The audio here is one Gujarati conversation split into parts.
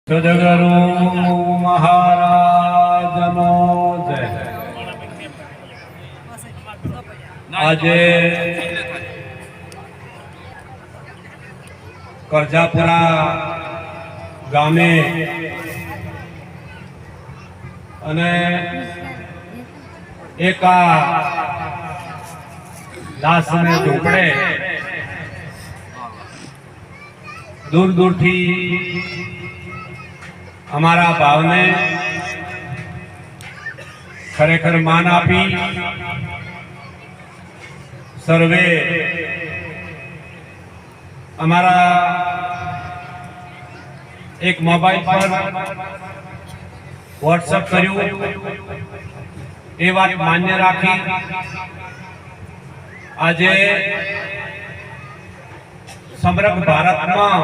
સદગુરુ મહારાજનો જય. આજે કરજાપુરા ગામે અને એક દાસને ઝૂંપડે દૂર દૂરથી અમારા ભાવને ખરેખર માન આપી સર્વે અમારા એક મોબાઈલ પર વોટ્સઅપ કર્યું એ વાત માન્ય રાખી આજે સમગ્ર ભારતમાં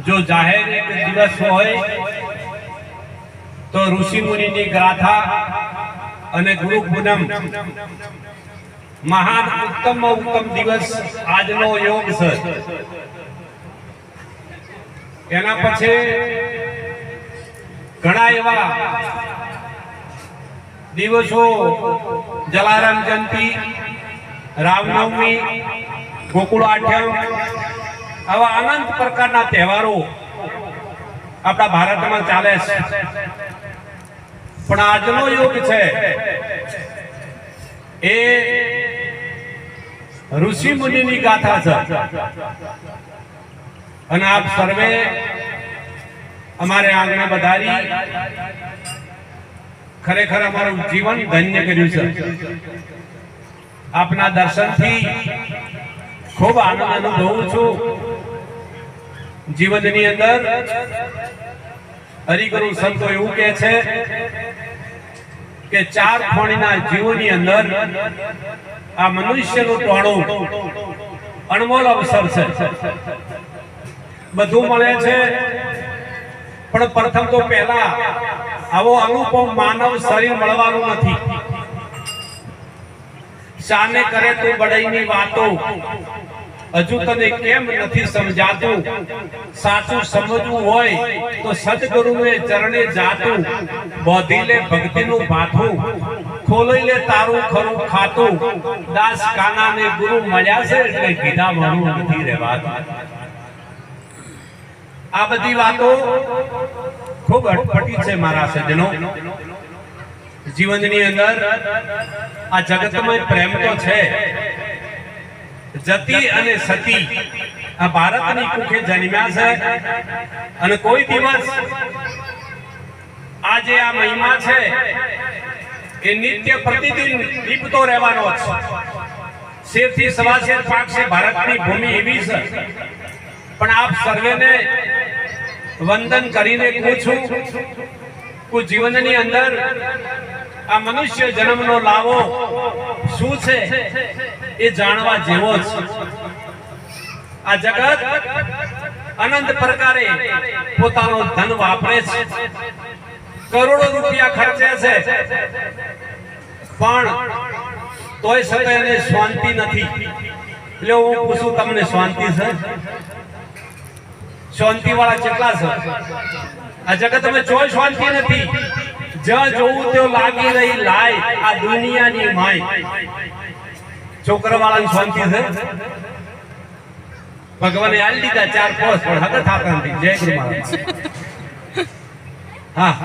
જો જાહેર એક દિવસ હોય તો ઋષિ મુનિની ગાથા અને ગુરુ પૂનમ મહાન ઉત્તમ દિવસ આજનો યોગ છે. એના પછી ઘણા એવા દિવસો જલારામ જયંતિ, રામનવમી, ગોકુળ આઠમ આવા અનંત પ્રકારના તહેવારો આપણા ભારતમાં ચાલે છે. પણ આજનો યુગ છે એ ઋષિ મુનિની ગાથા છે અને આપ સર્વે અમારે આંગણે વધારી ખરેખર અમારું જીવન ધન્ય કર્યું છે. આપના દર્શનથી ખૂબ આનંદ અનુભવું છું. જીવનની અંદર હરિગુરુ સંતો એવું કહે છે કે ચાર ફણીના જીવોની અંદર આ મનુષ્યનું ટોણું અણમોલ અવસર છે. બધું મળે છે પણ પ્રથમ તો પહેલા આવો અનુપમ માનવ શરીર મળવાનું નથી. શાને કરે તું બડાઈની વાતો, હજુ તને કેમ નથી સમજાતું? સાચું સમજવું હોય તો સદગુરુને ચરણે જાતું, બોધી લે ભક્તિનું ભાથું, ખોલી લે તારું ખરું ખાતું. દાસ કાનાને ગુરુ મળ્યા છે એટલે કીધા મારું નથી રહેવાતું. આ બધી વાતો ખૂબ અટપટી છે મારા સજ્જનો. જીવનની અંદર આ જગતમાં પ્રેમ તો છે. જતી અને સતી આ ભારતની કુખે જન્મ્યા છે અને કોઈ દિવસ આ જે આ મહિમા છે એ નિત્ય પ્રતિદિન દીપતો રહેવાનો છે. શેરથી સવા શેર પાકશે ભારતની ભૂમિ એવી છે. પણ આપ સર્વેને વંદન કરીને પૂછું કે જીવનની અંદર આ મનુષ્ય જન્મનો લાવો શું છે એ જાણવા જેવો છે. આ જગત અનંત પ્રકારે પોતાનો ધન વાપરે છે, કરોડો રૂપિયા ખર્ચે છે, પણ તોય છતાં એને શાંતિ નથી. એટલે હું પૂછું તમને શાંતિ છે? શાંતિ વાળા કેટલા છે? આ જગતમાં કોઈ શાંતિ નથી. જ્યાં જોવું ત્યાં લાગી રહી લાય આ દુનિયાની માય. છોકરા વાળાની શાંતિ છે? ભગવાને આલી દીધા 4 પોસ પણ હક થાતા નથી. જય ગુરુ મહારાજ. હા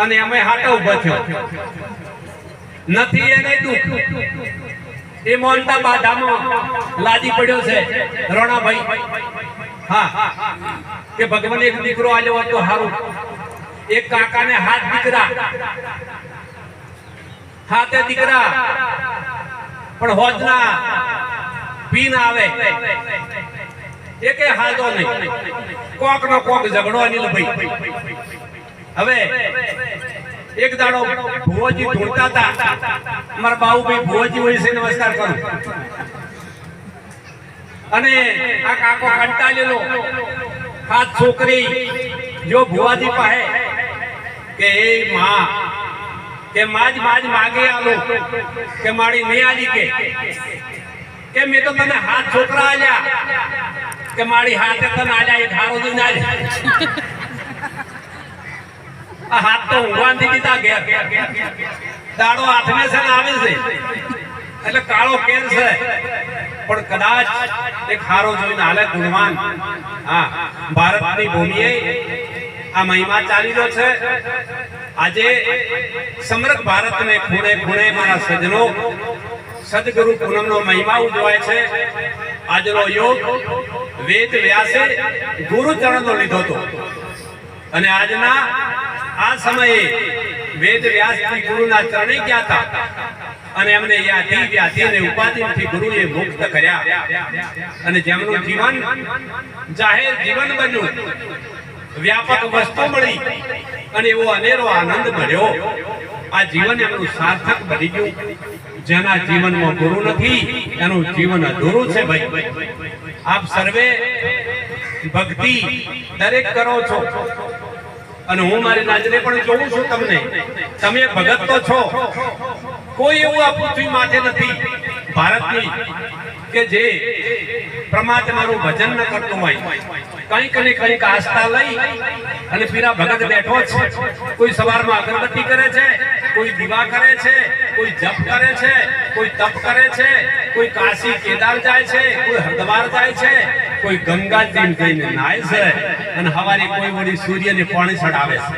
અને અમે હાટો ઉભો થયો નથી એને દુઃખ. એ મોનતા બાધામાં લાજી પડ્યો છે રણાભાઈ. હા કે ભગવાન એક દીકરો આલ્યો હતો હારું. એક કાકાને 7 દીકરા, 7 દીકરા પણ હોજના પીન આવે એકે હાલતો નહીં. કોક નો કોક ઝઘડો અનિલ ભાઈ. હવે એક દાડો ભુવોજી ઢૂંઢતા હતા. મારા બાઉભાઈ ભુવોજી હોય છે, નમસ્કાર કરું. અને આ કાકો કંટાળેલો 7 છોકરી જો ભુવાજી પાસે કે એ માં કે માજ માગે આલો કે મારી નહીં આલી કે મેં તો તને 7 છોકરા આલ્યા કે મારી હાથે તને આજા એક હારો જોઈને આજા આ હાથ તો ઊંઘવાથી દીધા ઘેર દાડો હાથને છે ને આવે છે એટલે કાળો કેર છે પણ કદાચ એક હારો જોઈને હાલે ગુણવાન હા ભારતની ભૂમિએ આ મહિમા ચાલી રહ્યો છે આજે સમગ્ર ભારતને ખૂણે ખૂણે મારા સજનો સદગુરુ પૂનમનો મહિમા ઉજવાય છે આજનો યોગ વેદ વ્યાસે ગુરુ ચરણનો લીધો હતો અને આજના આ સમયે વેદ વ્યાસજી ગુરુના ચરણે ગયા હતા અને એમને યાતિ વ્યાતિ અને ઉપાધિથી ગુરુએ મુક્ત કર્યા અને જેમનું જીવન જાહેર જીવન બન્યું વ્યાપક વસ્તુ મળી અને એવો અનેરો આનંદ મળ્યો આ જીવન એમનું સાર્થક બની ગયું જેના જીવનમાં ગુરુ નથી એનું જીવન અધૂરું છે ભાઈ આપ સર્વે ભક્તિ દરેક કરો છો અને હું મારી નજરે પણ જોઉં છું તમને તમે ભગત તો છો કોઈ એવું આ પૃથ્વી માથે નથી ભારતની કે જે પરમાત્માનું ભજન ન કરતો હોય કંઈક ને કંઈક આસ્થા લઈ અને પીરા ભગત બેઠો છે કોઈ સવારમાં અગરબત્તી કરે છે કોઈ દીવા કરે છે કોઈ જપ કરે છે કોઈ તપ કરે છે કોઈ કાશી કેદાર જાય છે કોઈ હરિદ્વાર જાય છે કોઈ ગંગાજી જઈને નાય છે અને હવારે કોઈ વળી સૂર્યને પાણી ચડાવે છે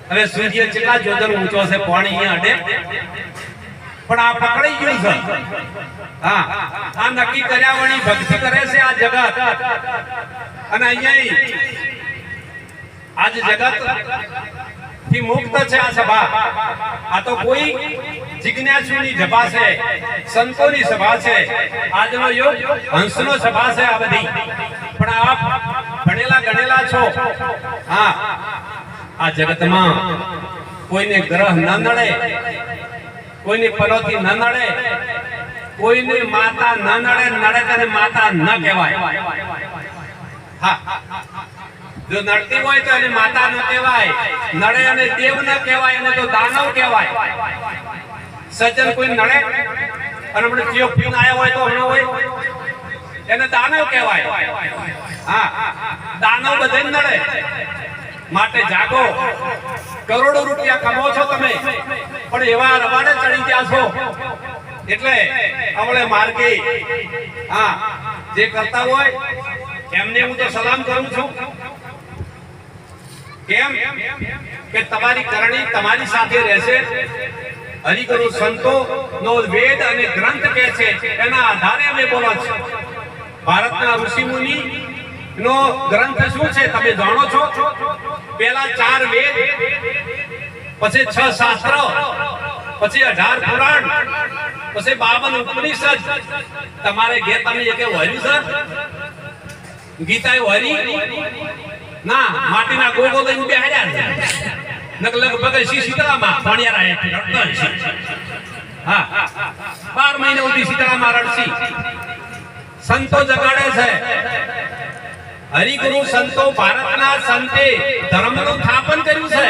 હવે સૂર્ય કેટલા જોજન ઊંચો છે પાણી અહીંયા અડે પણ આ પકડાઈ ગયું છે હા આ નક્કી કર્યા વળી ભક્તિ કરે છે આ જગત અને અહીંયા આજ જગત થી મુક્ત છે આ સભા આ તો કોઈ જિજ્ઞાસુની સભા છે સંતોની સભા છે આજનો યુગ હંસનો સભા છે આ બધી પણ આપ ભણેલા ગણેલા છો હા આ જગતમાં કોઈને ગ્રહ ન નડે કોઈને પરોથી ન નડે કોઈને માતા ન નડે નડે તેને માતા ન કહેવાય હા જો નડતી હોય તો એને માતા ન કહેવાય નડે અને દેવ ન કહેવાય એને તો દાનવ કહેવાય સજ્જન કોઈ નડે અને આપણે જીવ પીને આવ્યા હોય તો હમણાં હોય એને દાનવ કહેવાય હા દાનવ બધે નડે માટે જાગો કરોડો રૂપિયા કમાવો છો તમે પણ એવા રવાડે ચડી ગયા છો એટલે અવળે માર્ગે હા જે કરતા હોય એમને હું તો સલામ કરું છું કેમ કે તમારી કરણી તમારી સાથે રહેશે હરિગુરુ સંતો નો વેદ અને ગ્રંથ કે છે એના આધારે અમે બોલો છો ભારતના ઋષિ મુનિ નો ગ્રંથ શું છે તમે જાણો છો પહેલા 4 વેદ પછી 6 શાસ્ત્ર પછી 18 પુરાણ પછી 52 ઉપનિષદ તમારે ઘેર તમે એક વહ્યું સર ગીતા વહી ના માટીના ગોગો લઈને બેહાડ્યા છે લગભગ શીતળામાં ભણ્યા રહે હા 12 મહિના સુધી શીતળામાં રડસી સંતો જગાડે છે હરિગુરુ સંતો ભારતના સંતે ધર્મનું સ્થાપન કર્યું છે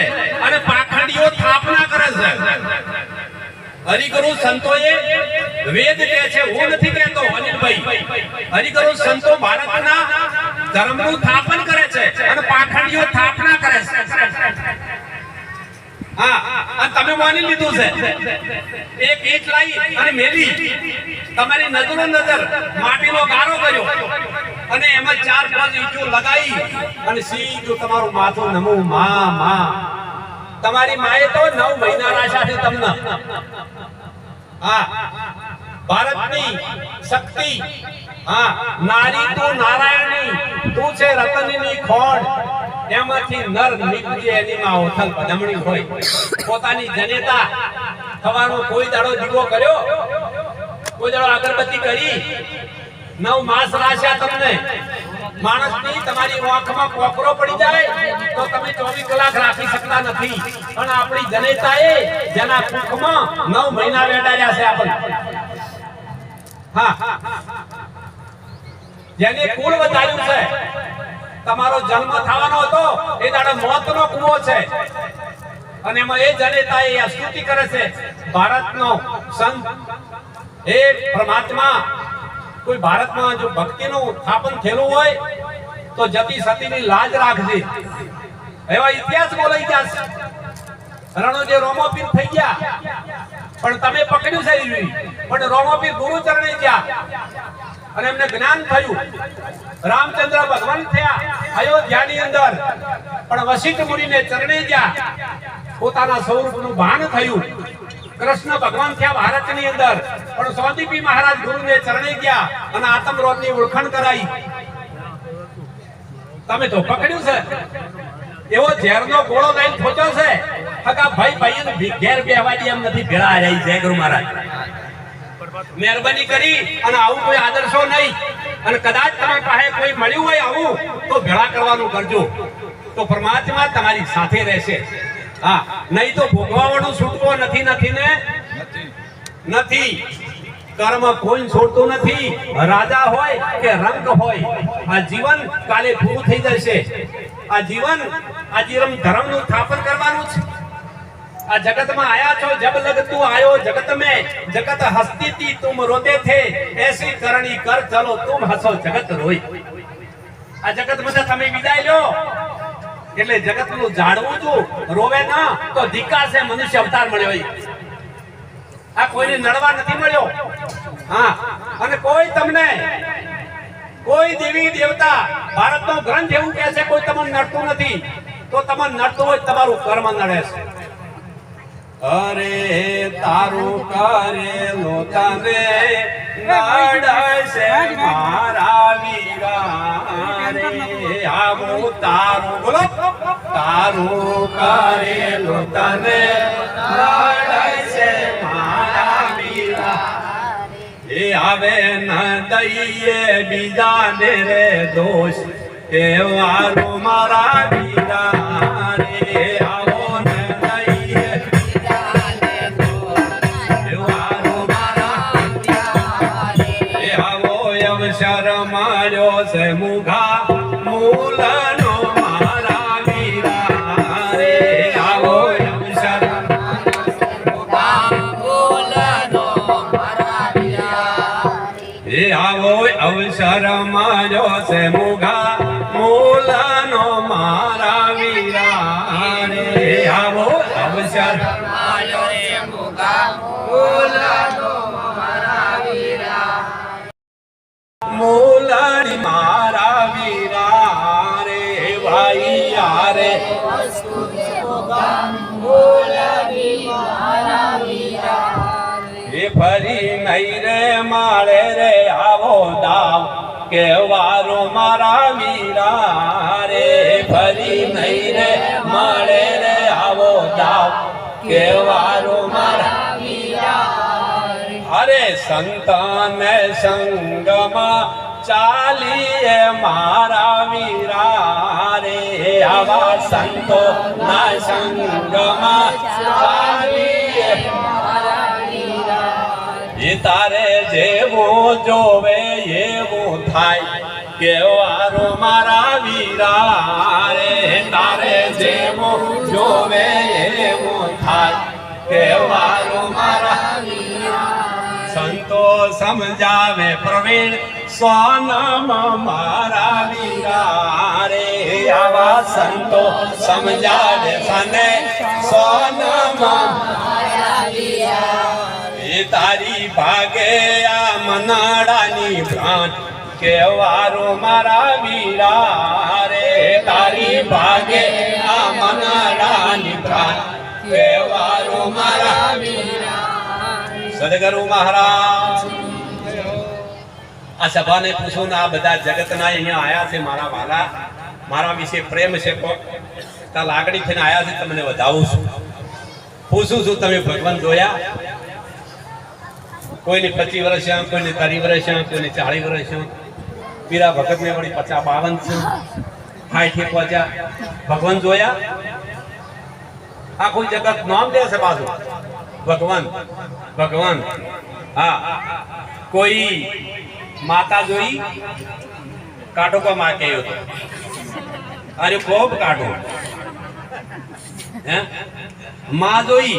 અને પાખંડીઓ સ્થાપના કરે છે હરિગુરુ સંતોએ વેદ કહે છે હું નથી કહેતો અનિલભાઈ હરિગુરુ સંતો ભારતના ધર્મનું સ્થાપન કરે છે અને પાખંડીઓ સ્થાપના કરે છે હા અને તમે માની લીધું છે એક ઈંટ લાવી અને મેલી તમારી નજરો નજર માટીનો ગારો કર્યો અને એમાં 4-5 ઈંટો લગાવી અને સીધું તમારું માથું નમો માં માં તમારી માએ તો 9 મહિના રાખ્યા છે તમને હા ભારતની શક્તિ હા નારી તું નારાયણી તું છે રતનની ખોડ એમાંથી નર નીકળે એની માં ઓથલ પદમણી હોય પોતાની જનેતા થવાનો કોઈ દાડો દીવો કર્યો કોઈ દાડો અગરબત્તી કરી 9 માસ રાખ્યા તમને માણસની તમારી આંખમાં કોકરો પડી જાય તો તમે 24 કલાક રાખી શકતા નથી પણ આપણી જનેતાએ જેના કુખમાં 9 મહિના વેડાર્યા છે આપણે હા જેને કુળ વધાર્યું છે તમારો જન્મ થવાનો હતો એ દાડો મોતનો કુવો છે અને એમાં એ જનેતાએ આ સ્તુતિ કરે છે ભારતનો સંત હે પરમાત્મા કોઈ ભારતમાં જો ભક્તિનું સ્થાપન થયેલું હોય તો જતી સતીની લાજ રાખજે, એવા ઇતિહાસ બોલાઈ જશે. રણોજે રોમોપીર થઈ ગયા પણ તમે પકડ્યું છે, પણ રોમોપીર ગુરુ ચરણે ગયા અને એમને જ્ઞાન થયું. રામચંદ્ર ભગવાન થયા અયોધ્યાની અંદર, પણ વશિષ્ઠ મુનિને ચરણે ગયા, પોતાના સ્વરૂપનું ભાન થયું. કૃષ્ણ ભગવાન થયા ભારતની અંદર, પણ સ્વાદીપી મહારાજ ગુરુને ચરણે ગયા અને આત્મરોગની ઓળખાણ કરાઈ. તમે તો પકડ્યું છે, એવો ઝેરનો ગોળો લઈને પહોંચ્યો છે. હકા ભાઈ ભાઈને ઘેર બેહવાની એમ નથી ભેળા રહી. જય ગુરુ મહારાજ, મહેરબાની કરી અને આવું કોઈ આદર્શો નહીં. અને કદાચ તમારી પાસે કોઈ મળ્યું હોય આવું તો ભેળા કરવાનું કરજો, તો પરમાત્મા તમારી સાથે રહેશે. હા, નહીં તો ભોગવાવાળું છૂટકો નથી. ને નથી. કર્મ કોઈ છોડતું નથી. રાજા હોય કે રંગ હોય, આ જીવન કાલે પૂરું થઈ જશે. આ જીવન ધર્મનું સ્થાપન કરવાનું છે. આ જગત में आया છો जब लग तू आयो जगत में, जगत हंसती थी तुम रोते थे, ऐसी करनी कर चलो तुम हंसो जगत रोई. આ જગત માં તમે વિદાય લો એટલે જગત નું જાળવું છું, રોવે ના તો ધિક્કાર છે. મનુષ્ય અવતાર મળ્યો, આ કોઈને નડવા નથી મળ્યો. હા, અને કોઈ તમને કોઈ દેવી દેવતા ભારતનો ગ્રંથ એવું કહે છે કોઈ તમને નડતું નથી, તો તમને નડતું હોય તમારું કર્મ નડે છે. અરે તારું કરેલો તને નડશે મારા વીરા રે. આવું તારું બોલો, તારું કરેલો તને નડશે મારા વીરા. એ આવે ન દઈએ બીજાને રે દોષ, એ વારો મારા વીરા રે. આવો ન દઈએ બીજાને દોષ, એ વારો મારા વીરા રે. આવો અવસર મળ્યો છે મુઘા મૂલનો મારા વીરા રે. આવો અવસર આવો અવસર માર્યો છે મુઘા મૂલનો મારા વીરા રે. આવો અવસર માર્યો છે મુઘા મૂલનો મારા વીરા, મૂલની મારા વીરા રે. ભાઈ યારે ફરી નહીં રે માળે રે આવો દાવ, કે વારો મારા વીરા રે. ફરી નહીં રે માળે રે આવો દાવ, કે વારો મારા વીરા. અરે સંતાને સંગમાં ચાલીએ મારા વીરા રે. આવા સંતો ના સંગમાં ચાલીએ એ. તારે જેવું જોવે એવું થાય, કે વારો મારા વીરા રે. તારે જેવું જોવે એવું થાય, કે વારો મારા વીરા. સંતો સમજાવે પ્રવીણ સોનમ મારા વીરા રે. આવા સંતો સમજાવે સને સોનમ મારા વીરા. તારી ભાગે આ મનાડાની પ્રાણ, કે વારો મારા વીરા રે. તારી ભાગે આ મનાડાની પ્રાણ, કે વારો મારા વીરા. સદગુરુ મહારાજ આ સભાને પૂછું ને, આ બધા જગતના અહીંયા આયા છે મારા વાલા, મારા વિશે પ્રેમ છે, તા લાગણી થઈને આયા છે. તમને વધાવું છું, પૂછું છું તમે ભગવાન જોયા? કોઈને 25 વર્ષ, કોઈને 30 વર્ષ, કોઈને 40 વર્ષ. પીરા ભગત ને વળી 50 52 છે, 60 પહોંચ્યા. ભગવાન જોયા? આખું જગત નામ દે છે બાજુ ભગવાન ભગવાન. હા, કોઈ માતા જોઈ? કાઢો કો માં કહ્યો તો અરે ખૂબ કાઢો. હે માં જોઈ,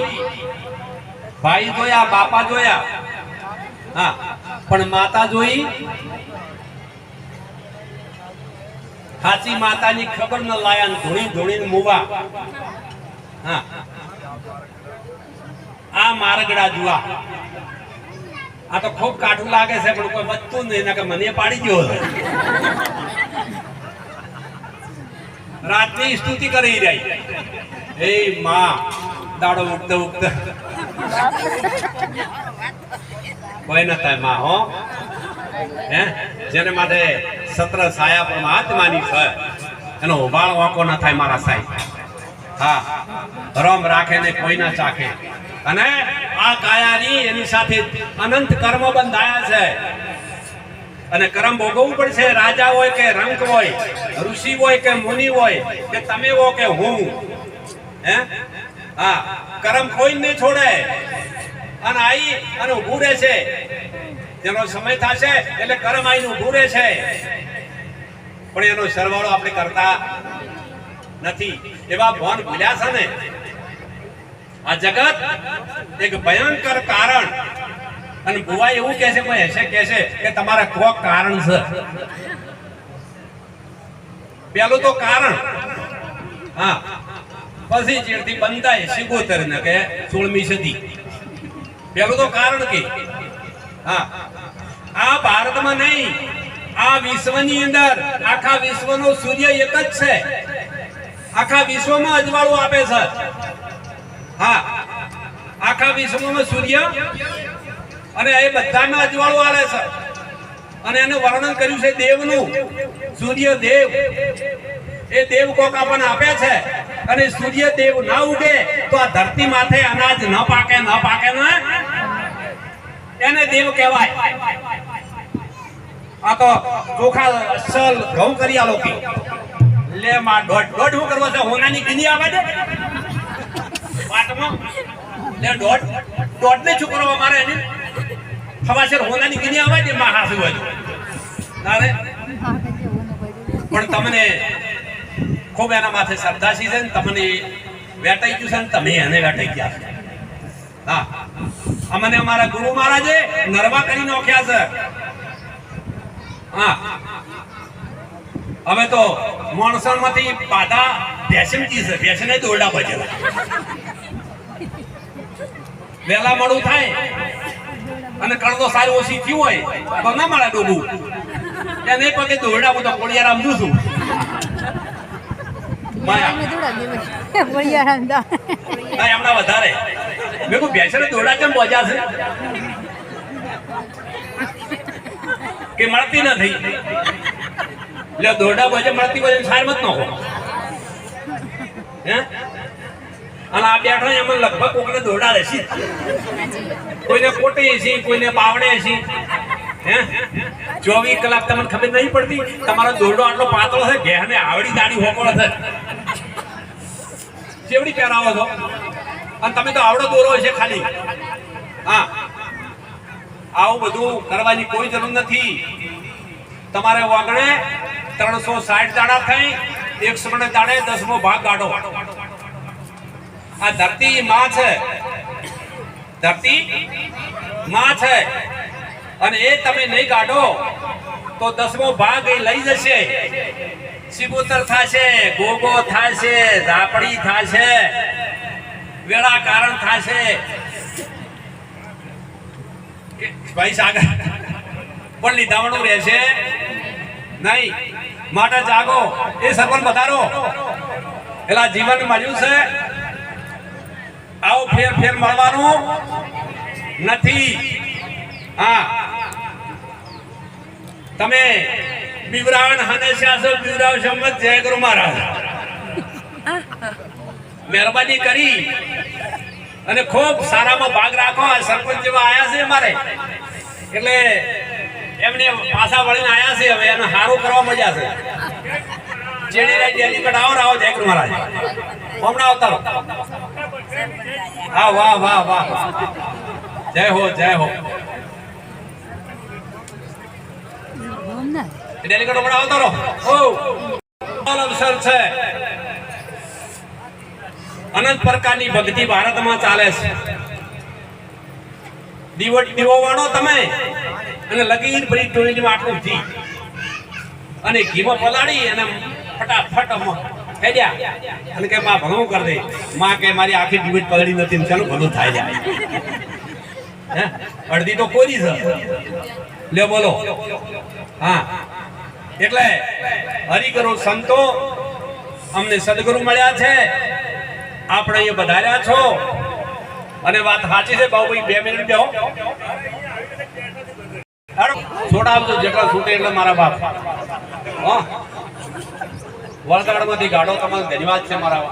ભાઈ જોયા, બાપા જોયા, હા, પણ માતા જોઈ સાચી માતાની ખબર ન લાયા, ધૂણી ધૂણીને મુવા. હા, આ મારગડા જુआ આ તો ખૂબ કાઠું લાગે છે, પણ કોઈ બચતું નહીં, કે મને પાડી ગયો રાતની સ્તુતિ કરી રહી. હે માં, દાડો ઉગતો ઉગતો કોઈ ન થાય માં. હો હે, જેને માટે સત્ર સાયા પણ આત્માની છે, એનો ઉભાળ વાંકો ન થાય મારા સાહેબ. હા, રમ રાખે ને કોઈ ના ચાખે. અને આ કાયાની એની સાથે અનંત કર્મ બંધાયા છે, અને કર્મ ભોગવવું પડશે. રાજા હોય કે રંક હોય, ઋષિ હોય કે મુનિ હોય, કે તમે હો કે હું. હે, હા, કર્મ કોઈ નહીં છોડે. અને આઈ અને ઊભું રહે છે. જેનો સમય થશે એટલે કર્મ આઈને ઊભું રહે છે, પણ એનો સરવાળો આપણે કરતા નથી. એવા ભોન ભૂલ્યા છે ને. આ જગત એક ભયંકર કારણ. અને ભુવા એવું કહે છે, કોઈ હશે કહે છે કે તમારા કોક કારણ છે. પેલું તો કારણ, હા, પછી ચેડથી બંધાય 77 ને કે 16મી સદી. પેલું તો કારણ કે હા, આ ભારતમાં નહીં, આ વિશ્વની અંદર આખા વિશ્વનો સૂર્ય એક જ છે. આખા વિશ્વમાં અજવાળું આપે છે. હા, આખા વિશ્વમાં સૂર્ય, અને એ બધામાં અજવાળું આવે છે. અને એનું વર્ણન કર્યું છે દેવનું. સૂર્ય દેવ, એ દેવ કોક આપણને આપે છે. અને સૂર્ય દેવ ના ઉગે તો આ ધરતી માથે અનાજ ન પાકે ને એને દેવ કહેવાય. આ તો ચોખા અસલ ઘઉં કરી આલો કે લે માં દોઢ શું કરવો છે? હોનાની ગીની આવે છે વાટમાં લે દોઢ ને શું કરવા મારે એને ખબર છે? હોનાની ગીની આવે છે માં હાસુ હોય તારે. પણ તમને ખૂબ એના માથે શ્રદ્ધાશી છે ને, તમને વેટાઈ ગયું છે ને તમે એને વેટાઈ ગયા છો. હા, અમને અમારા ગુરુ મહારાજે નરવા કરી નાખ્યા છે. હા, હવે તો મોણસણ માંથી પાદા ભેસમજી છે, ભેસને દોરડા બચેલા. વહેલા મોડું થાય અને કણતો સારી ઓછી થયું હોય તો ના મળે ડૂબું. ત્યાં નહીં પગે દોરડા હું તો કોળિયારામ જોઉં છું. હમણાં વધારે મેં કોઈ ભેસને દોરડા કેમ બોજા છે કે મળતી નથી. એટલે દોરડા બોજે મળતી બોજે સાર મત નાખો. હે, અને આ બેઠો એમાં લગભગ કોકને દોરડા રહેશે, કોઈને કોટી છે, કોઈને બાવડે છે. હે, 24 કલાક તમને ખબર નહીં પડતી તમારો દોરડો આટલો પાતળો છે, ઘેને આવડી દાડી હોકોળો છે, ચેવડી પહેરાવો છો, અને તમે તો આવડો દોરો છે ખાલી. હા, આવું બધું કરવાની કોઈ જરૂર નથી. તમારે વાગણે 360 દાડા થઈ, 100 દાડે 10મો ભાગ કાઢો. આ ધરતી માં છે, ધરતી માં છે, અને એ તમે નહીં કાઢો તો 10મો ભાગ એ લઈ જશે. સિબુતર થશે, ગોગો થશે, ઝાપડી થશે, વેળા કારણ થશે. ભાઈ સાગર પણ લીધાવાનું રહેશે નહીં. માટે જાગો, એ સરપંચ વધારો. એલા જીવન મળ્યું છે, આવું ફેર મળવાનું નથી. હા, તમે બિવરાણ હંમેશા છો, બિવરાવ સંમત જય ગુરુ મહારાજ. મહેરબાની કરી અને ખૂબ સારામાં ભાગ રાખો. આ સરપંચ જેવા આયા છે અમારે, એટલે એમને પાછા વળીને આયા છે. હવે એને સારું કરવા મજા છે. ચેડી રાઈ ડેલીગઢ આવો જય ગુરુ મહારાજ. હમણાં આવતા હા, વાહ વાહ વાહ, જય હો જય હો. ડેલીગઢ હમણાં આવતો રહો. અવસર છે. અનંત પ્રકારની ભક્તિ ભારતમાં ચાલે છે. દીવો વાળો તમે અને લગીર ભરી ટોળીમાં આટલું ઘી અને ઘીમાં પલાળી અને ફટાફટ ફેડ્યા અને કે માં ભણું કરી દે. માં કે મારી આખી ડિબેટ પલળી નથી ને ચાલો ભલું થાય જાય. અડધી તો કોરી છે. લ્યો બોલો. હા એટલે હરિગુરુ સંતો અમને સદગુરુ મળ્યા છે, આપણે અહીંયા વધાર્યા છો અને વાત સાચી છે. બાબુભાઈ 2 મિનિટ બેહો. છોડાવજો જેટલા છૂટે એટલે મારા બાપ. હા વળગાડમાંથી ગાડો તમારો ધન્યવાદ છે મારા.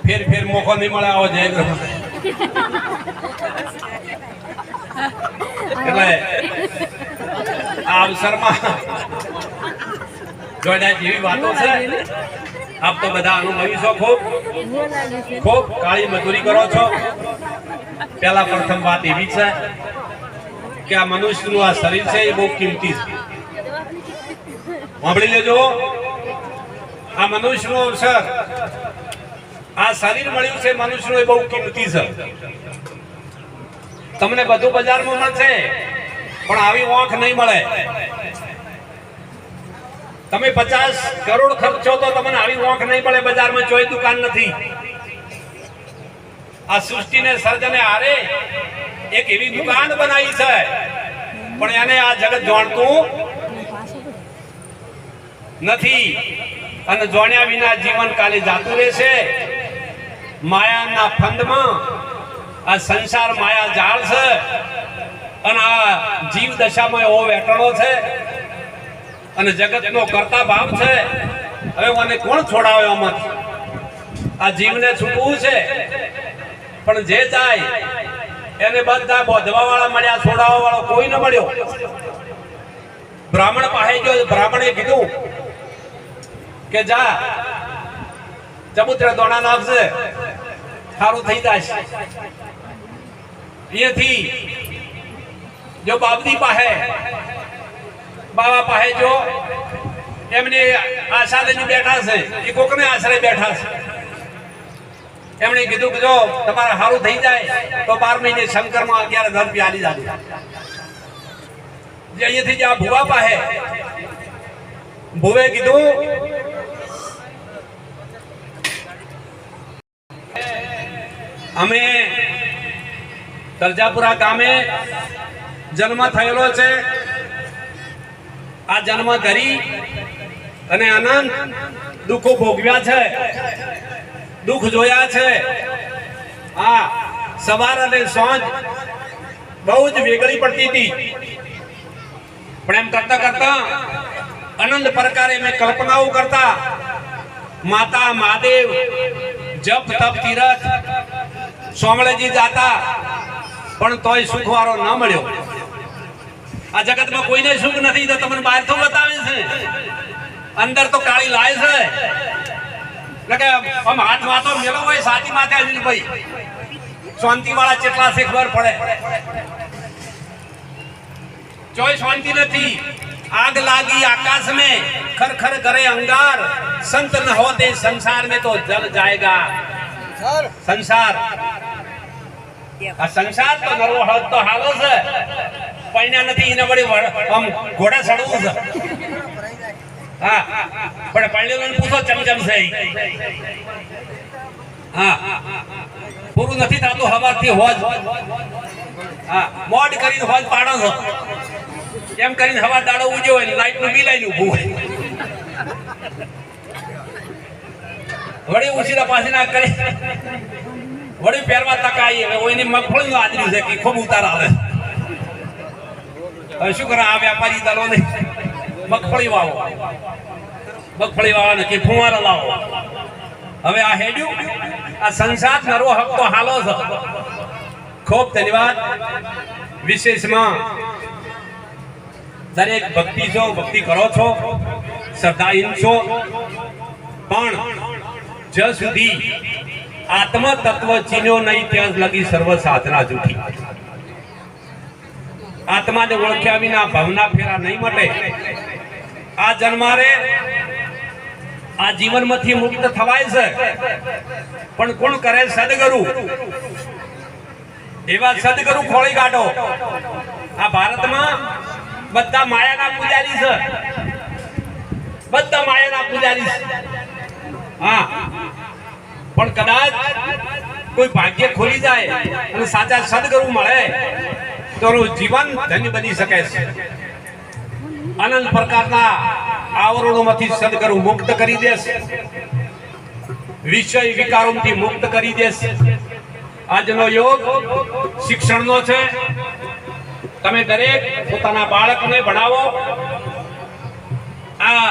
ફેર મોકો નહીં મળે આવો જય એટલે આ અવસરમાં જોડા જેવી વાતો છે. આપ તો બધા અનુભવી છો, ખૂબ કાળી મજૂરી કરો છો. પહેલા પ્રથમ વાત એવી છે કે આ મનુષ્યનું આ શરીર છે એ બહુ કિંમતી છે. સાંભળી લેજો, આ મનુષ્યનું અવસર, આ શરીર મળ્યું છે મનુષ્યનું એ બહુ કિંમતી છે. તમને બધું બજારમાં મળશે પણ આવી આંખ નહીં મળે. તમે 50 કરોડ ખર્ચો તો તમને આવી આંખ નહીં મળે. બજારમાં જોઈ દુકાન નથી. આ સૃષ્ટિને સર્જને હારે એક એવી દુકાન બનાવી છે પણ એને આ જગત જાણતું નથી અને જાણ્યા વિના જીવન કાલે જાતું રહેશે. માયાના ફંદમાં આ સંસાર માયા જાળ છે અને આ જીવ દશામાં એવો વેટણો છે અને જગતનો કરતા ભાવ છે. હવે મને કોણ છોડાવે આમાંથી? આ જીવને છૂટવું છે પણ જે જાય એને બધા બોધવા વાળા મળ્યા, છોડાવવા વાળો કોઈ ન મળ્યો. બ્રાહ્મણ પાસે ગયો, બ્રાહ્મણે કીધું કે જા ચબૂતરે દોણા નાખશે, સારું થઈ જશે. અહીંયાથી જો બાબજી પાસે, બાબા પાસે જો એમને આશા લઈને બેઠા છે, એ કોકને આશરે બેઠા છે. એમણે કીધું કે જો તમારે સારું થઈ જાય તો 12 મહિને શંકરમાં 11,000 રૂપિયા આલી જાજો. જે અહીંયાથી જે આ ભુવા પાસે, ભુવે કીધું અમે તરજાપુરા ગામે જન્મ થયેલો છે. આ જન્મ કરી અને અનંત દુઃખો ભોગવ્યા છે, દુઃખ જોયા છે. હા સવાર અને સાંજ બહુ જ વેગળી પડતી હતી પણ એમ કરતા કરતા અનંત પ્રકારે મેં કલ્પનાઓ કરતા. માતા મહાદેવ, જપ તપ તીરથ, સોમળેજી જાતા પણ તોય સુખવાળો ન મળ્યો. આ જગતમાં કોઈને સુખ નથી તો તમને બહાર તો બતાવે છે, અંદર તો કાળી લાય છે. એટલે કે આમ હાથ માથો મેલો હોય સાચી માથે અનિલભાઈ શાંતિ વાળા કેટલા છે ખબર પડે. જોઈ શાંતિ નથી. आग लागी आकाश में, खर खर करे अंगार, संत न होते संसार में तो जल जाएगा संसार. आ संसार तो नरो हद तो हालो से पૈણા નથી એને વળી આમ ઘોડા ચડવું છે. હા પણ પૈણેલોને પૂછો ચમચમ છે. હા પૂરું નથી થતું હવારથી હોજ. હા મોડ કરીને હોજ પાડો છો એમ કરીને હવા દાડો ઉજ્યો હોય લાઈટ નું બિલ આવીને ઊભું હોય. વળી ઉછીરા પાછી ના કરે વળી પહેરવા તકાઈ. હવે ઓઈની મગફળી નું આદર્યું છે કે ખૂબ ઉતાર આવે. હવે શું કરે આ વ્યાપારી દલો ને મગફળી વાવો, મગફળી વાળાને કે ફુવારા લાવો. હવે આ હેડ્યું આ સંસાર નરો હક તો હાલો છે. ખૂબ ધન્યવાદ. વિશેષમાં દરેક ભક્તિ છો, ભક્તિ કરો છો, શ્રદ્ધાહીન છો પણ જ્યાં સુધી આત્મ તત્વ ચીન્યો નહીં ત્યાં લગી સર્વ સાધના જૂઠી. આત્માને ઓળખ્યા વિના ભાવના ફેરા નહીં મટે. આ જન્મારે આ જીવનમાંથી મુક્ત થવાય છે પણ કોણ કરે? સદગુરુ. એવા સદગુરુ ખોળી કાઢો. આ ભારતમાં બધા માયાના પૂજારી છે, બધા માયાના પૂજારી છે. હા, પણ કદાચ કોઈ ભાગ્ય ખોલી જાય અને સાચા સદગુરુ મળે તો જીવન ધન્ય બની શકે છે. અનંત પ્રકારના આવરણોમાંથી સદગુરુ મુક્ત કરી દેશે, વિષય વિકારોથી મુક્ત કરી દેશે. આજનો યોગ શિક્ષણનો છે. તમે દરેક પોતાના બાળકને ભણાવો. આ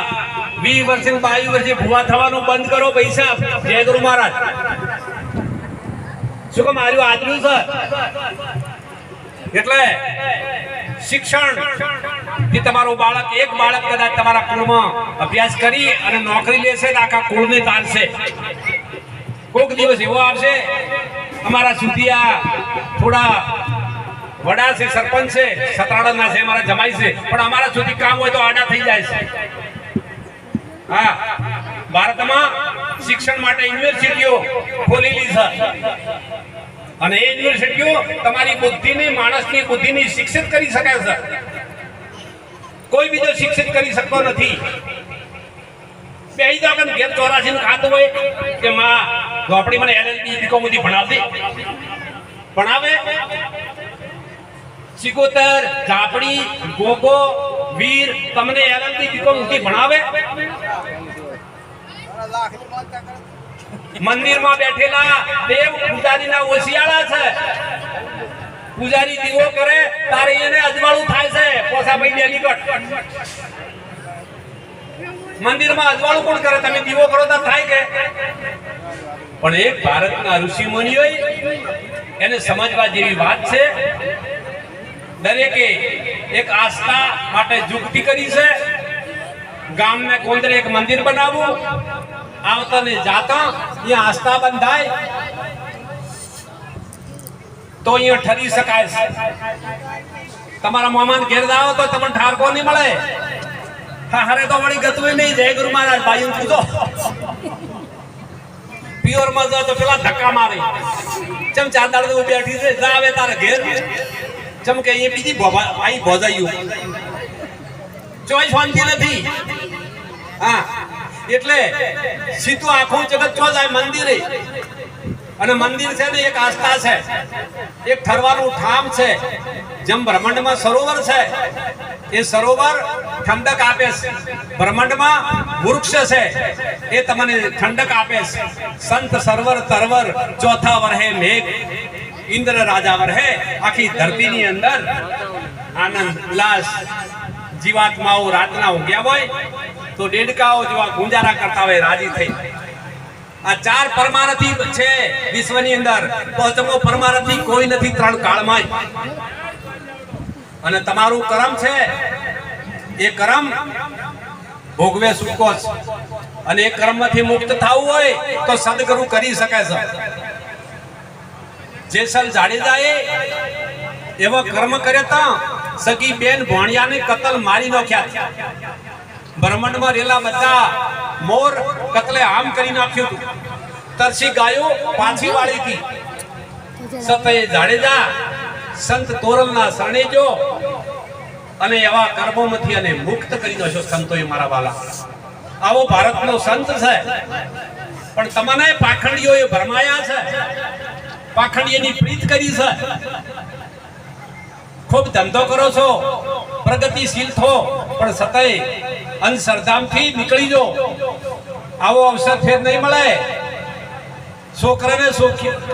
20 વર્ષે 22 વર્ષે ભૂવા થવાનું બંધ કરો. પૈસા જય ગુરુ મહારાજ. શું કામ મારું આજનું છે? એટલે શિક્ષણ કે તમારું બાળક, એક બાળક કદાચ તમારા કુળમાં અભ્યાસ કરી અને નોકરી લેશે તો આખા કુળને તારશે. કોઈક દિવસ એવો આવશે, અમારા સુધી આ થોડા વડા છે, સરપંચ છે, સતાડાના છે, અમારા જમાઈ છે, પણ અમારા સુધી કામ હોય તો આડા થઈ જાય છે. હા, ભારતમાં શિક્ષણ માટે યુનિવર્સિટીઓ ખોલેલી છે અને એ યુનિવર્સિટીઓ તમારી બુદ્ધિની, માણસની બુદ્ધિની શિક્ષિત કરી શકે છે. કોઈ બીજો શિક્ષિત કરી શકતો નથી. બેહી તો આપણે ઘેર 84 નું ખાતું હોય કે માં આપણી મને LLB બીકોમ સુધી ભણાવતી, ભણાવે. સિકોતર, ઝાપડી, ગોગો, વીર તમને LLB બીકોમ સુધી ભણાવે. મંદિરમાં બેઠેલા દેવ પૂજારીના ઓશિયાળા છે. પૂજારી દીવો કરે તારે એને અજવાળું થાય છે. પોસા ભાઈ ડેલી કટ મંદિરમાં અજવાળું કોણ કરે? તમે દીવો કરો તો થાય કે? પણ એક ભારતના ઋષિ મુનિઓ એને સમજવા જેવી વાત છે. દરેકે એક આસ્થા માટે યુક્તિ કરી છે. ગામને કોંદરે એક મંદિર બનાવવું, આવતા ને જાતા અહીંયા આસ્થા બંધાય તો અહીંયા ઠરી શકાય છે. તમારા મામાને ઘેર જાઓ તો તમને ઠારકો નહીં મળે. હારે તો વળી ગતું નહીં. જય ગુરુ મહારાજ ભાઈ પૂછો. પ્યોર માં જાઓ તો પેલા ધક્કા મારે. ચમ 4 દાડા બેઠી છે, જા આવે તારે ઘેર. ચમ કે અહીંયા બીજી ભાઈ ભોજાયું ચોઈ શાંતિ નથી. હા, એટલે સીધું આખું જગત ચો જાય મંદિરે. અને મંદિર છે ને એક આસ્થા છે, એક ઠરવાનું ઠામ છે. જેમ બ્રહ્માંડમાં સરોવર છે, એ સરોવર ઠંડક આપે છે. બ્રહ્માંડમાં વૃક્ષ છે, એ તમને ઠંડક આપે છે. સંત સરોવર તરવર ચોથા વર્ષે મેઘ ઇન્દ્ર રાજા વર્ષે આખી ધરતીની અંદર આનંદ ઉલ્લાસ. જીવાત્માઓ રાતના ઊંઘ્યા હોય તો દેડકાઓ જેવા ગુંજારા કરતા હોય રાજી થઈ. આ 4 પરમારથી છે વિશ્વની અંદર. પહોંચમો પરમારથી કોઈ નથી 3 કાળમાં. અને તમારું કર્મ છે, એ કર્મ ભોગવે સુકો છે. અને એ કર્મમાંથી મુક્ત થવું હોય તો સદગુરુ કરી શકે છે. જેસલ જાડેજાએ એવો કર્મ કર્યા તા, સગી બેન ભોણિયાને કતલ મારી નાખ્યા. બ્રહ્માંડમાં રેલા બધા મોર કતલે આમ કરી નાખ્યું હતું. તરસી ગાયો પાછી વાળી હતી. સતય જાડેજા સંત તોરલના શરણે જો અને એવા કર્મોમાંથી અને મુક્ત કરી દો છો સંતોએ મારા વાલા. આવો ભારતનો સંત છે. પણ તમને પાખંડીઓએ ભરમાયા છે, પાખંડીઓની પ્રીત કરી છે. ખૂબ ધંધો કરો છો, પ્રગતિશીલ થો, પણ સતય અંધશ્રદ્ધાથી નીકળી જો. આવો અવસર ફેર નહીં મળે. છોકરાને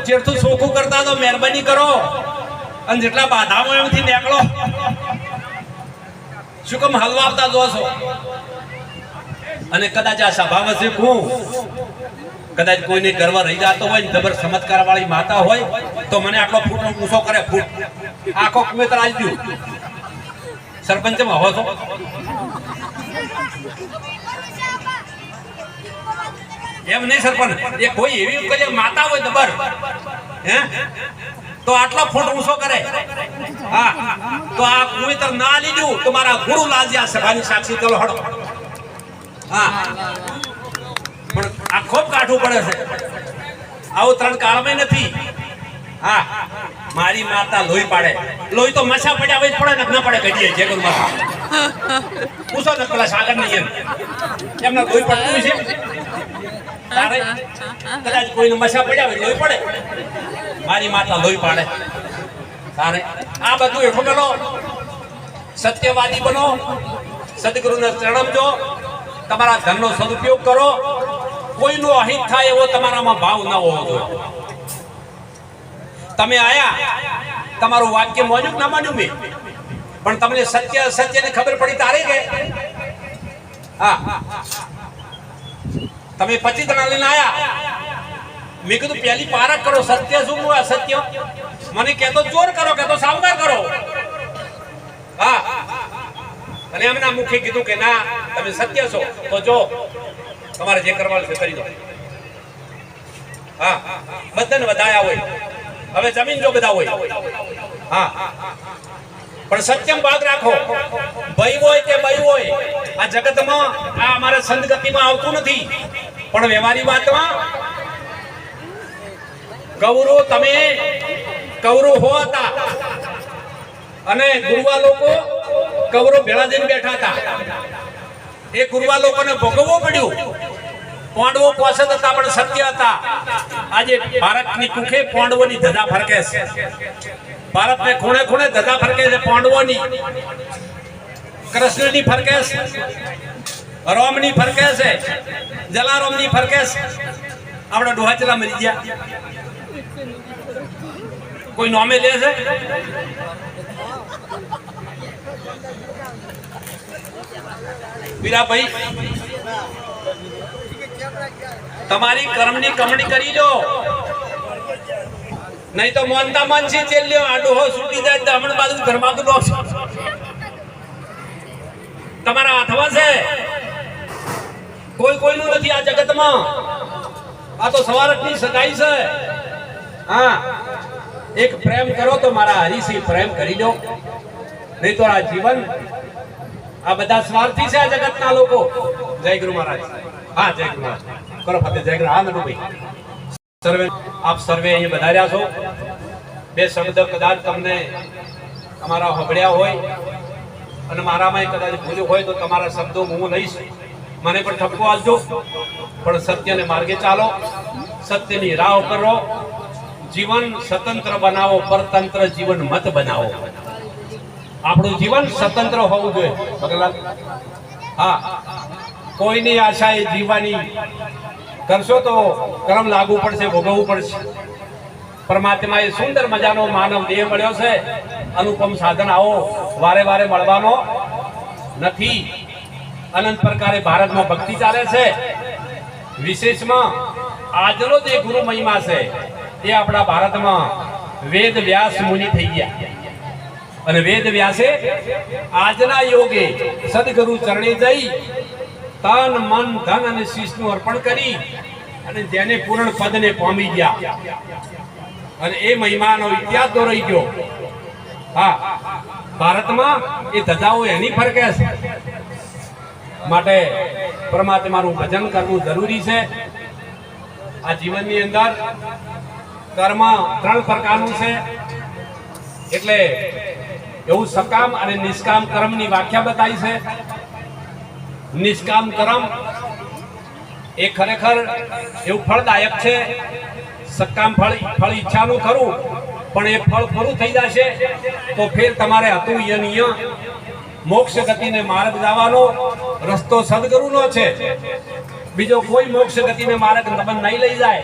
ચેડતું ચોખ્ખું કરતા તો મહેરબાની કરો અને જેટલા બાધામાં એમથી નીકળો. શું કેમ હલવાવતા જો છો? અને કદાચ આ સભા વચ્ચે કદાચ કોઈને ગર્વ રહી જતો હોય, જબર ચમત્કાર વાળી માતા હોય તો મને આટલો ફૂટનો પૂછો કરે. ફૂટ આખો કુવેતર આવી દઉં. સરપંચમાં હો છો? એમ નહીં સરપંચ, એ કોઈ એવી કઈ માતા હોય જબર હે તો આટલો ફૂટ ઊંચો કરે. હા, તો આ કુવેતર ના લીધું તો મારા ગુરુ લાજ્યા સભાની સાક્ષી. ચલો હડો. હા, પણ આ ખૂબ કાઠું પડે છે. આવું 3 કાળમાં નથી. હા મારી માતા લોહી પાડે. લોહી તો મસા પડ્યા હોય પડે ને ના પડે કહીએ જે કરું માતા પૂછો ને પેલા સાગર ની એમને લોહી પડતું છે તારે કદાચ કોઈને મસા પડ્યા હોય લોહી પડે. મારી માતા લોહી પાડે તારે આ બધું એટલું કરો. સત્યવાદી બનો, સદગુરુને ચરણમજો, તમારા ધનનો સદુપયોગ કરો. કોઈનો અહિત થાય એવો તમારામાં ભાવ ન હોવો જોઈએ. તમે આયા તમારું વાક્ય માન્યું ના માન્યું મેં પણ તમને સત્ય સત્યની ખબર પડી તારે કે હા તમે 25 જણા લઈને આયા. મેં કીધું પહેલી પારખ કરો સત્ય શું હું અસત્ય. મને કહેતો ચોર કરો કહેતો સાવકાર કરો. હા અને એમના મુખે કીધું કે ના તમે સત્ય છો તો જો તમારે જે કરવાનું છે કરી દો. હા બધાને વધાયા હોય હવે જમીન જો બધા હોય હા પણ સત્યમ ભાગ રાખો. ભય હોય કે ભય હોય આ જગતમાં આ અમારા સંતગતિમાં આવતું નથી પણ વ્યવહારી વાતમાં કૌરવો તમે કૌરવ હો હતા અને ગુરુવા લોકો કૌરવ ભેળા જઈને બેઠા હતા. એ ગુરુવા લોકોને ભોગવવું પડ્યું. પાંડવો પોષદ હતા પણ સત્ય હતા. આજે ભારતની કુખે પાંડવોની ધજા ફરકે છે. ભારતને ખૂણે ખૂણે ધજા ફરકે છે પાંડવોની. કૃષ્ણની ફરકે છે, રામની ફરકે છે, જલારામની ફરકે છે. આપણા ડોહાચલા મરી ગયા કોઈ નામે લે છે? વીરાભાઈ તમારી કર્મની કમણી કરી લો નહીં તો મોનતા માનસી જેલ લ્યો. આ ડોહો છૂટી જાય તો હમણાં બાજુ ઘરમાં તો તમારા હાથમાં છે. કોઈ કોઈનું નથી આ જગતમાં. આ તો સવારકની સગાઈ છે. હા એક પ્રેમ કરો તો મારા હરીસી પ્રેમ કરી દો નહીં તો આ જીવન આ બધા સ્વાર્થી છે આ જગતના લોકો. જય ગુરુ મહારાજ. હા જય ગુરુ મહારાજ કરો ફતેહ. જય ગુરુ. હા નટુભાઈ સર્વે આપ સર્વે અહીંયા વધાર્યા છો. બે શબ્દ કદાચ તમને તમારા હબળ્યા હોય અને મારામાં કદાચ ભૂલ્યું હોય તો તમારા શબ્દો હું લઈશ. મને પણ ઠપકો આપજો પણ સત્યને માર્ગે ચાલો. સત્યની રાહ કરો. જીવન સ્વતંત્ર બનાવો, પરતંત્ર જીવન મત બનાવો. આપણું જીવન સ્વતંત્ર હોવું જોઈએ ભગવાન. હા કોઈની આશા એ જીવવાની કરશો તો કર્મ લાગુ પડશે, ભોગવવું પડશે. પરમાત્મા એ સુંદર મજાનો માનવ દેહ મળ્યો છે. અનુપમ સાધન આવો વારે વારે મળવાનો નથી. અનંત પ્રકારે ભારતમાં ભક્તિ ચાલે છે. વિશેષમાં આજનો જે ગુરુ મહિમા છે એ આપણા ભારતમાં વેદ વ્યાસ મુનિ થઈ ગયા અને વેદ વ્યાસે આજના યોગે સદગુરુ ચરણે જઈ તન મન ધન અને શીશનું અર્પણ કરી અને જેને પૂર્ણ પદને પામી ગયા અને એ મહિમાનો ઇતિહાસ દોરાઈ ગયો. હા ભારતમાં એ ધજાઓ એની ફરકે છે. માટે પરમાત્માનું ભજન કરવું જરૂરી છે. આ જીવનની અંદર કર્મ 3 પ્રકારનું છે. એટલે એવું સકામ અને નિષ્કામ કર્મની વ્યાખ્યા બતાવી છે. નિષ્કામ કર્મ એ ખરેખર એવું ફળદાયક છે. સકામ ફળ ઈચ્છાનું ખરું પણ એ ફળ ખરું થઈ જશે તો ફેર તમારે હતું યનિય મોક્ષ ગતિને માર્ગ જવાનો રસ્તો સદગુરુનો છે. બીજો કોઈ મોક્ષ ગતિને માર્ગ તમને નહીં લઈ જાય.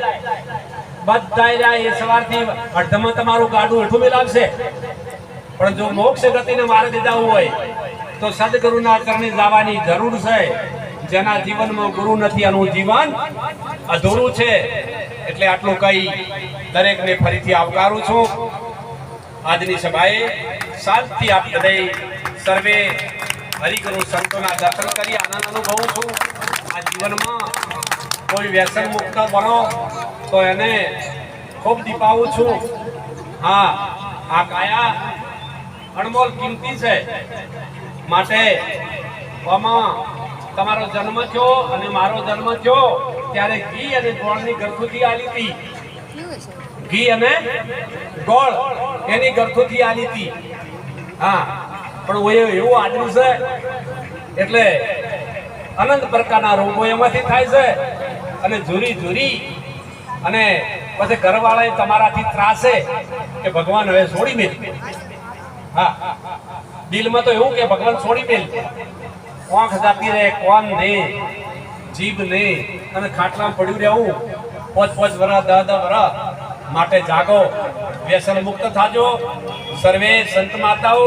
બધા એ સવારથી અડધમાં તમારું ગાડું હેઠું મિલાવશે પણ જો મોક્ષ ગતિને માર્ગ જવું હોય તો સદગુરુના ચરણે જવાની જરૂર છે. જેના જીવનમાં ગુરુ નથી એનું જીવન અધૂરું છે. એટલે આટલું કહી દરેકને ફરીથી આવકારું છું. આજની સભાએ શાંતિ આપી દઈ સર્વે હરિગુરુ સંતોના દર્શન કરી આનંદ અનુભવું છું. આ જીવનમાં કોઈ વ્યસન મુક્ત બનો તો એને ખૂબ દીપાવું છું. હા આ કાયા અણમોલ કિંમતી છે. માટે આમાં તમારો જન્મ થયો અને મારો જન્મ થયો ત્યારે ઘી અને ગોળની ગરફુથી આલી હતી. ઘી અને ગોળ એની ગરથુથી આલી હતી. હા, પણ એવું આદરું છે એટલે અનંત પ્રકારના રોગો એમાંથી થાય છે. અને ઝૂરી અને પછી ઘરવાળા તમારાથી ત્રાસે કે ભગવાન હવે છોડી મેલ. હા, દિલમાં તો એવું કે ભગવાન છોડી મેલ. આંખ જાતી રહે, કોન ને જીભ ને, અને ખાટલામાં પડ્યું રહેવું 5 વર્ષ 10 વર્ષ. માટે જાગો, વ્યસન મુક્ત થાજો. સર્વે સંત માતાઓ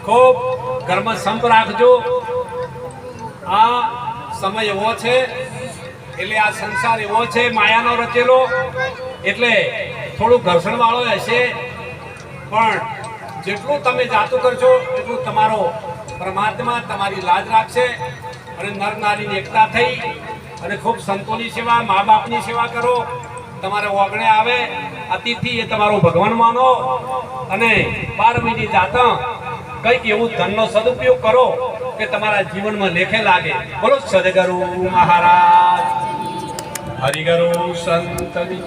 ખૂબ ઘરમાં સંપ રાખજો. આ સમય એવો છે એટલે આ સંસાર એવો છે માયાનો રચેલો, એટલે થોડું ઘર્ષણ વાળો હશે, પણ જેટલું તમે જાતું કરશો એટલું તમારો પરમાત્મા તમારી લાજ રાખશે. અને નર નારીની એકતા થઈ અને ખૂબ સંતોની સેવા, મા બાપની સેવા કરો. તમારે ઓગણે આવે અતિથિ એ તમારો ભગવાન માનો. અને 12મીની જાતા કંઈક એવું ધનનો સદુપયોગ કરો કે તમારા જીવનમાં લેખે લાગે. બોલો સદગુરુ મહારાજ, હરિગુરુ સંતની.